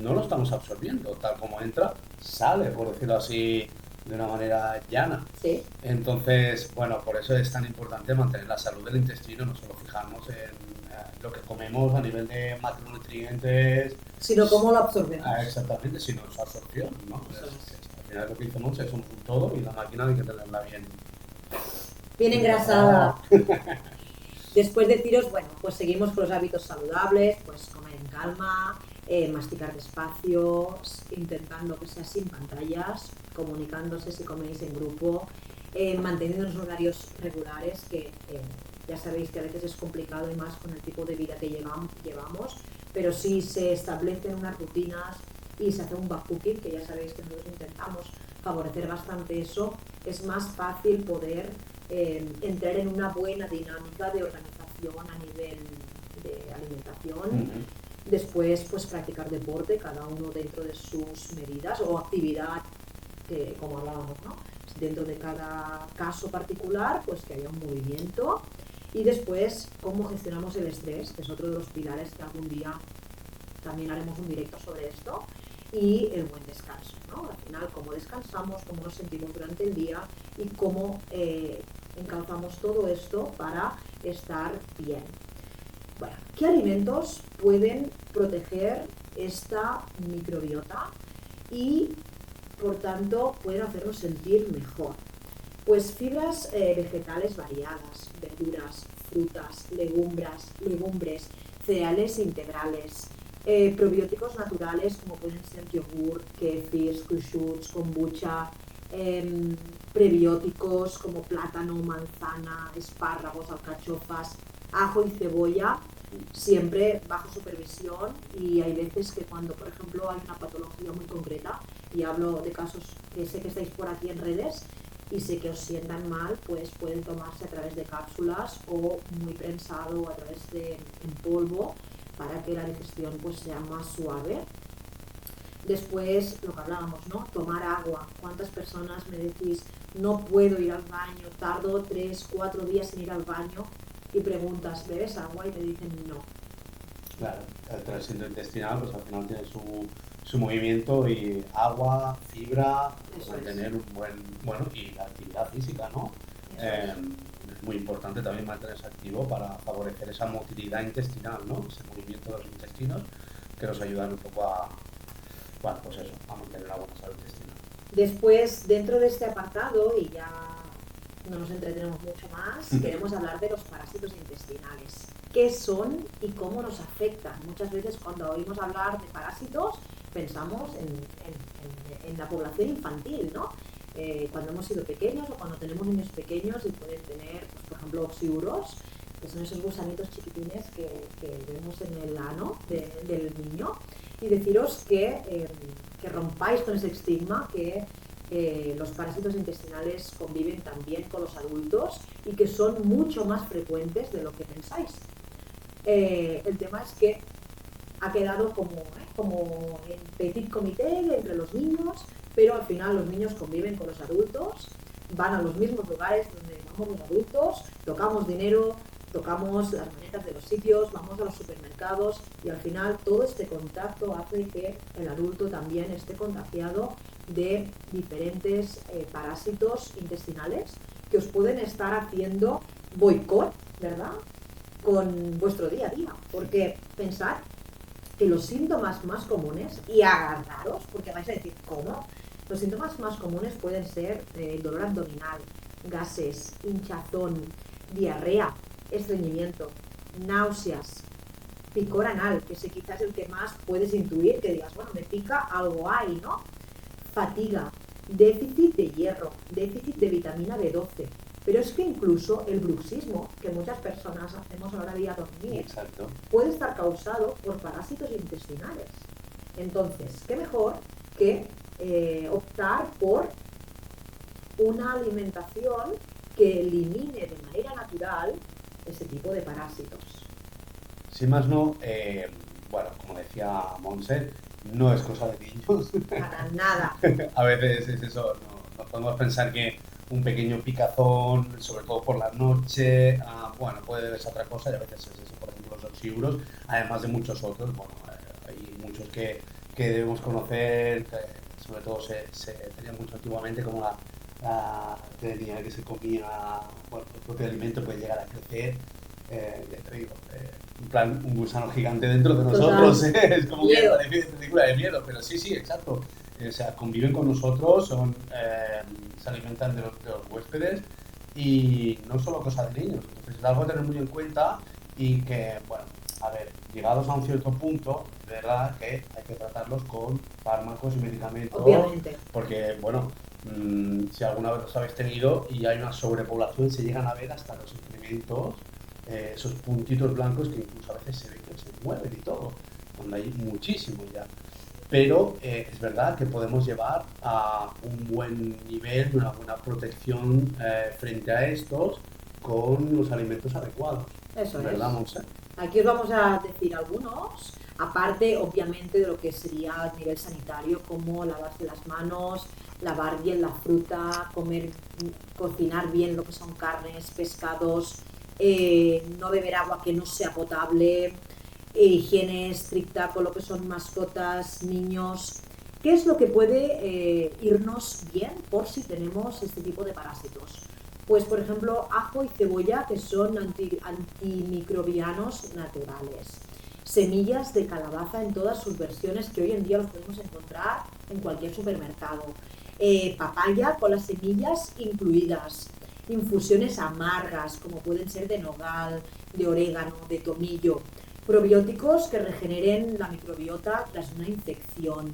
no lo estamos absorbiendo. Tal como entra, sale, por decirlo así, de una manera llana.
Sí.
Entonces, bueno, por eso es tan importante mantener la salud del intestino, no solo fijarnos en lo que comemos a nivel de macronutrientes,
sino cómo lo absorbemos.
Exactamente, sino su absorción, ¿no? Al final lo que dice Monse, somos un todo y la máquina hay que tenerla bien
engrasada. Después deciros, bueno, pues seguimos con los hábitos saludables, pues comer en calma, masticar despacio, intentando que sea sin pantallas, comunicándose si coméis en grupo, manteniendo los horarios regulares, que Ya sabéis que a veces es complicado y más con el tipo de vida que llevamos, pero si se establecen unas rutinas y se hace un backcooking, que ya sabéis que nosotros intentamos favorecer bastante eso, es más fácil poder entrar en una buena dinámica de organización a nivel de alimentación. Después, pues practicar deporte, cada uno dentro de sus medidas, o actividad, que, como hablábamos, ¿no? Dentro de cada caso particular, pues que haya un movimiento. Y después, cómo gestionamos el estrés, que es otro de los pilares que algún día también haremos un directo sobre esto. Y el buen descanso, ¿no? Al final, cómo descansamos, cómo nos sentimos durante el día y cómo encauzamos todo esto para estar bien. Bueno, ¿qué alimentos pueden proteger esta microbiota y, por tanto, pueden hacernos sentir mejor? Pues fibras vegetales variadas, verduras, frutas, legumbres, cereales integrales, probióticos naturales como pueden ser yogur, kéfir, cruchuts, kombucha, prebióticos como plátano, manzana, espárragos, alcachofas, ajo y cebolla, siempre bajo supervisión. Y hay veces que cuando, por ejemplo, hay una patología muy concreta, y hablo de casos que sé que estáis por aquí en redes y sé que os sientan mal, pues pueden tomarse a través de cápsulas o muy prensado o a través de en polvo para que la digestión pues sea más suave. Después, lo que hablábamos, ¿no? Tomar agua. ¿Cuántas personas me decís, no puedo ir al baño, tardo 3-4 días en ir al baño? Y preguntas, ¿bebes agua? Y te dicen no.
Claro, el tránsito intestinal pues al final tiene su movimiento y agua, fibra, mantener un buen, bueno, y la actividad física, ¿no? Es muy importante también mantenerse activo para favorecer esa motilidad intestinal, ¿no? Ese movimiento de los intestinos que nos ayudan un poco a, bueno, pues eso, a mantener una buena salud intestinal.
Después, dentro de este apartado, y ya no nos entretenemos mucho más, queremos hablar de los parásitos intestinales. ¿Qué son y cómo nos afectan? Muchas veces cuando oímos hablar de parásitos pensamos en la población infantil, ¿no? Cuando hemos sido pequeños o cuando tenemos niños pequeños y pueden tener, pues, por ejemplo, oxiuros, que son esos gusanitos chiquitines que vemos en el ano del niño. Y deciros que rompáis con ese estigma que los parásitos intestinales conviven también con los adultos y que son mucho más frecuentes de lo que pensáis. El tema es que ha quedado como en petit comité entre los niños, pero al final los niños conviven con los adultos, van a los mismos lugares donde vamos los adultos, tocamos dinero, tocamos las manetas de los sitios, vamos a los supermercados y al final todo este contacto hace que el adulto también esté contagiado de diferentes parásitos intestinales que os pueden estar haciendo boicot, ¿verdad?, con vuestro día a día. Porque pensad que los síntomas más comunes, y agarraros, porque vais a decir, ¿cómo? Los síntomas más comunes pueden ser dolor abdominal, gases, hinchazón, diarrea, estreñimiento, náuseas, picor anal, que ese quizás es el que más puedes intuir, que digas, bueno, me pica, algo hay, ¿no? Fatiga, déficit de hierro, déficit de vitamina B12. Pero es que incluso el bruxismo, que muchas personas hacemos a la hora de ir a dormir,
exacto,
puede estar causado por parásitos intestinales. Entonces, ¿qué mejor que optar por una alimentación que elimine de manera natural ese tipo de parásitos?
Sin más no, bueno, como decía Montse, no es cosa de niños.
Para nada.
A veces es eso, no podemos pensar que un pequeño picazón, sobre todo por la noche, bueno, puede deberse a otra cosa y a veces es eso, por ejemplo, los oxiuros, además de muchos otros, bueno, hay muchos que debemos conocer, que sobre todo se tenía mucho antiguamente, como la tenía que se comía, bueno, el propio alimento puede llegar a crecer, ya te digo, en plan un gusano gigante dentro de nosotros, es como que parece película de miedo, pero sí, exacto. O sea, conviven con nosotros, se alimentan de los huéspedes y no solo cosa de niños. Entonces es algo a tener muy en cuenta y que, bueno, a ver, llegados a un cierto punto, de verdad que hay que tratarlos con fármacos y medicamentos.
Obviamente.
Porque, bueno, si alguna vez los habéis tenido y hay una sobrepoblación, se llegan a ver hasta los experimentos esos puntitos blancos que incluso a veces se ve que se mueven y todo, cuando hay muchísimo ya. Pero es verdad que podemos llevar a un buen nivel y una buena protección frente a estos con los alimentos adecuados.
Eso
¿Verdad,
es.
Monse?
Aquí os vamos a decir algunos, aparte obviamente de lo que sería a nivel sanitario, como lavarse las manos, lavar bien la fruta, comer, cocinar bien lo que son carnes, pescados, no beber agua que no sea potable, higiene estricta con lo que son mascotas, niños. ¿Qué es lo que puede irnos bien por si tenemos este tipo de parásitos? Pues, por ejemplo, ajo y cebolla, que son antimicrobianos naturales. Semillas de calabaza en todas sus versiones, que hoy en día los podemos encontrar en cualquier supermercado. Papaya con las semillas incluidas. Infusiones amargas, como pueden ser de nogal, de orégano, de tomillo. Probióticos que regeneren la microbiota tras una infección.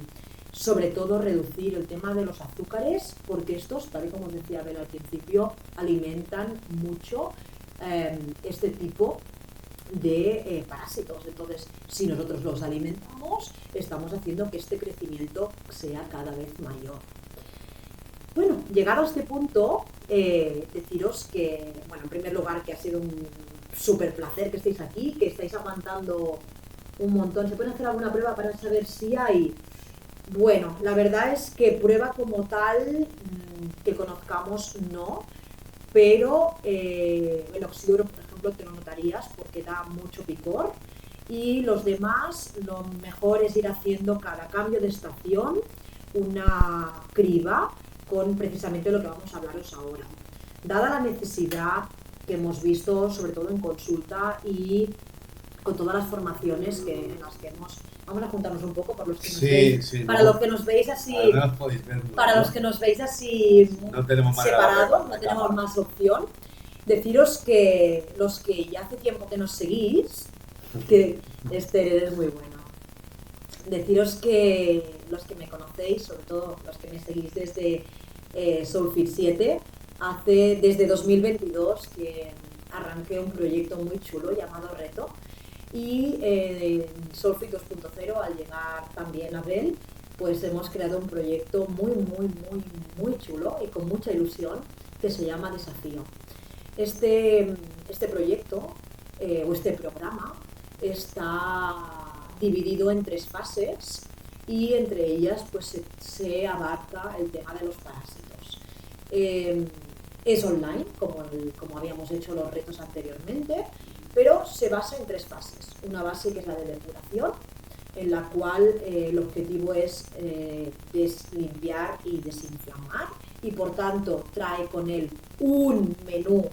Sobre todo reducir el tema de los azúcares, porque estos, tal y como os decía Abel al principio, alimentan mucho este tipo de parásitos. Entonces, si nosotros los alimentamos, estamos haciendo que este crecimiento sea cada vez mayor. Bueno, llegado a este punto, deciros que, bueno, en primer lugar, que ha sido un súper placer que estéis aquí, que estáis aguantando un montón. ¿Se puede hacer alguna prueba para saber si hay? Bueno, la verdad es que prueba como tal que conozcamos no, pero el oxídoro, por ejemplo, te lo notarías porque da mucho picor, y los demás lo mejor es ir haciendo cada cambio de estación una criba con precisamente lo que vamos a hablaros ahora. Dada la necesidad que hemos visto, sobre todo en consulta y con todas las formaciones en las que hemos... Vamos a juntarnos un poco para los que nos veis, para los que nos veis así, para los que nos veis así
no tenemos
separados, no tenemos más opción. Deciros que los que ya hace tiempo que nos seguís, que este es muy bueno. Deciros que los que me conocéis, sobre todo los que me seguís desde Soulfit 7, desde 2022 que arranqué un proyecto muy chulo llamado Reto, y Soulfit 2.0, al llegar también a Abel, pues hemos creado un proyecto muy chulo y con mucha ilusión que se llama Desafío. Este proyecto o este programa está dividido en 3 fases y entre ellas pues se abarca el tema de los parásitos. Es online, como habíamos hecho los retos anteriormente, pero se basa en 3 fases. Una base que es la de depuración, en la cual el objetivo es limpiar y desinflamar, y por tanto trae con él un menú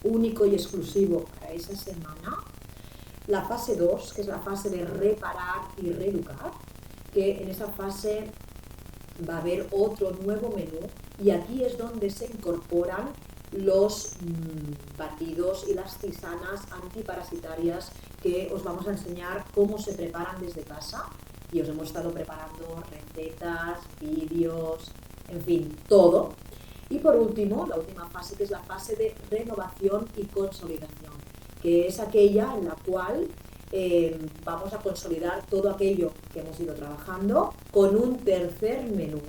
único y exclusivo para esa semana. La fase 2, que es la fase de reparar y reeducar, que en esa fase va a haber otro nuevo menú, y aquí es donde se incorporan los batidos y las tisanas antiparasitarias que os vamos a enseñar cómo se preparan desde casa, y os hemos estado preparando recetas, vídeos, en fin, todo. Y por último, la última fase, que es la fase de renovación y consolidación, que es aquella en la cual vamos a consolidar todo aquello que hemos ido trabajando con un tercer menú,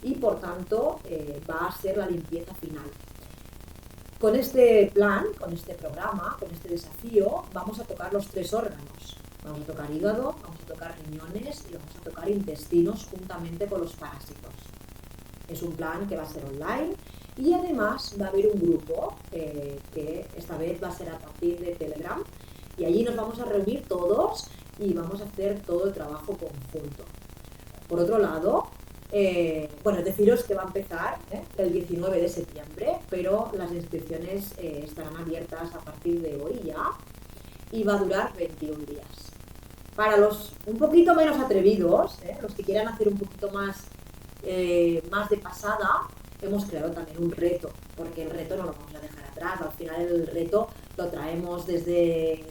y por tanto va a ser la limpieza final. Con este plan, con este programa, con este desafío, vamos a tocar los 3 órganos. Vamos a tocar hígado, vamos a tocar riñones y vamos a tocar intestinos juntamente con los parásitos. Es un plan que va a ser online, y además va a haber un grupo que esta vez va a ser a partir de Telegram, y allí nos vamos a reunir todos y vamos a hacer todo el trabajo conjunto. Por otro lado, deciros que va a empezar el 19 de septiembre, pero las inscripciones estarán abiertas a partir de hoy ya, y va a durar 21 días. Para los un poquito menos atrevidos, los que quieran hacer un poquito más de pasada, hemos creado también un reto, porque el reto no lo vamos a dejar atrás. Al final el reto lo traemos desde el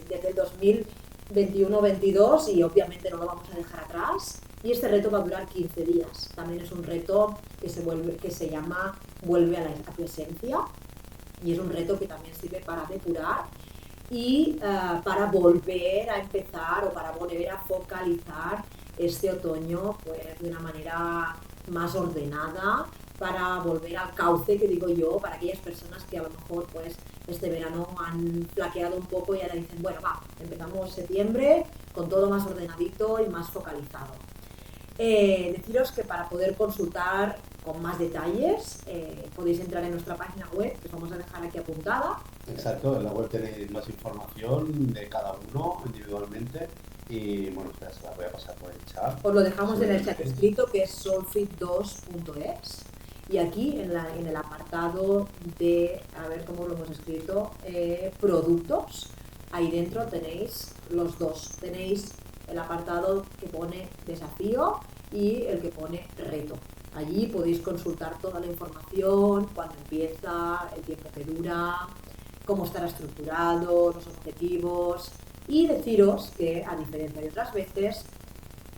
2021-22 y obviamente no lo vamos a dejar atrás. Y este reto va a durar 15 días. También es un reto que se llama Vuelve a tu esencia, y es un reto que también sirve para depurar y para volver a empezar o para volver a focalizar este otoño pues de una manera más ordenada, para volver al cauce que digo yo, para aquellas personas que a lo mejor pues este verano han flaqueado un poco y ahora dicen, bueno, va, empezamos septiembre con todo más ordenadito y más focalizado. Deciros que para poder consultar con más detalles podéis entrar en nuestra página web, que os vamos a dejar aquí apuntada.
Exacto, en la web tenéis más información de cada uno individualmente y bueno, espera, se la voy a pasar por el chat.
Os lo dejamos en el chat escrito, que es solfit2.es, y aquí en el apartado de, a ver cómo lo hemos escrito, productos, ahí dentro tenéis los dos, tenéis el apartado que pone desafío y el que pone reto. Allí podéis consultar toda la información, cuándo empieza, el tiempo que dura, cómo estará estructurado, los objetivos, y deciros que, a diferencia de otras veces,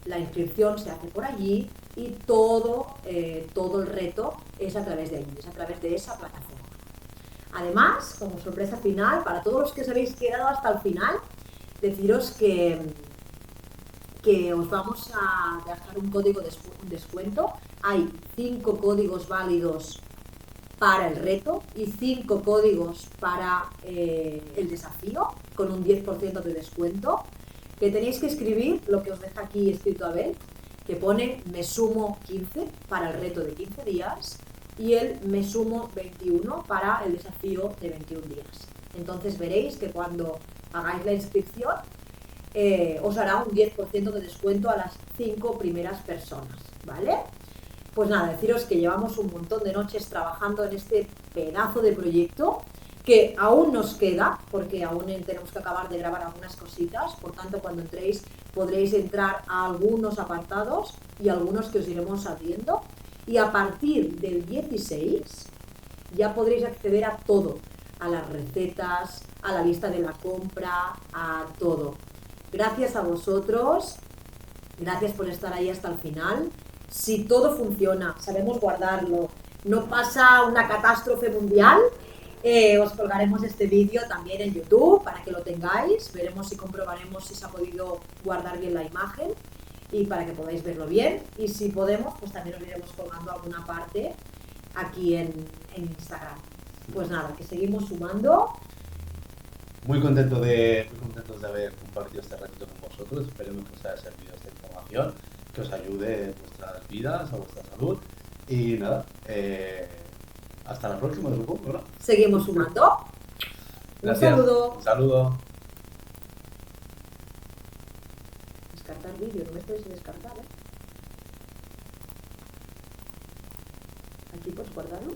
la inscripción se hace por allí y todo el reto es a través de allí, es a través de esa plataforma. Además, como sorpresa final, para todos los que os habéis quedado hasta el final, deciros que os vamos a dejar un código de descuento. Hay 5 códigos válidos para el reto y 5 códigos para el desafío, con un 10% de descuento, que tenéis que escribir lo que os deja aquí escrito Abel, que pone me sumo 15 para el reto de 15 días y el me sumo 21 para el desafío de 21 días. Entonces veréis que cuando hagáis la inscripción os hará un 10% de descuento a las 5 primeras personas, ¿vale? Pues nada, deciros que llevamos un montón de noches trabajando en este pedazo de proyecto, que aún nos queda, porque aún tenemos que acabar de grabar algunas cositas, por tanto cuando entréis podréis entrar a algunos apartados y algunos que os iremos abriendo, y a partir del 16 ya podréis acceder a todo, a las recetas, a la lista de la compra, a todo. Gracias a vosotros, gracias por estar ahí hasta el final. Si todo funciona, sabemos guardarlo, no pasa una catástrofe mundial, os colgaremos este vídeo también en YouTube para que lo tengáis. Veremos y comprobaremos si se ha podido guardar bien la imagen y para que podáis verlo bien. Y si podemos, pues también os iremos colgando alguna parte aquí en Instagram. Pues nada, que seguimos sumando.
Muy contentos de haber compartido este ratito con vosotros. Esperemos que os haya servido esta información, que os ayude en vuestras vidas, a vuestra salud. Y nada, hasta la próxima, supongo, ¿verdad?
Seguimos sumando.
Gracias.
Un saludo.
Un saludo.
Descartar vídeo, no me estáis descartar, ¿eh? Aquí puedes guardarlo.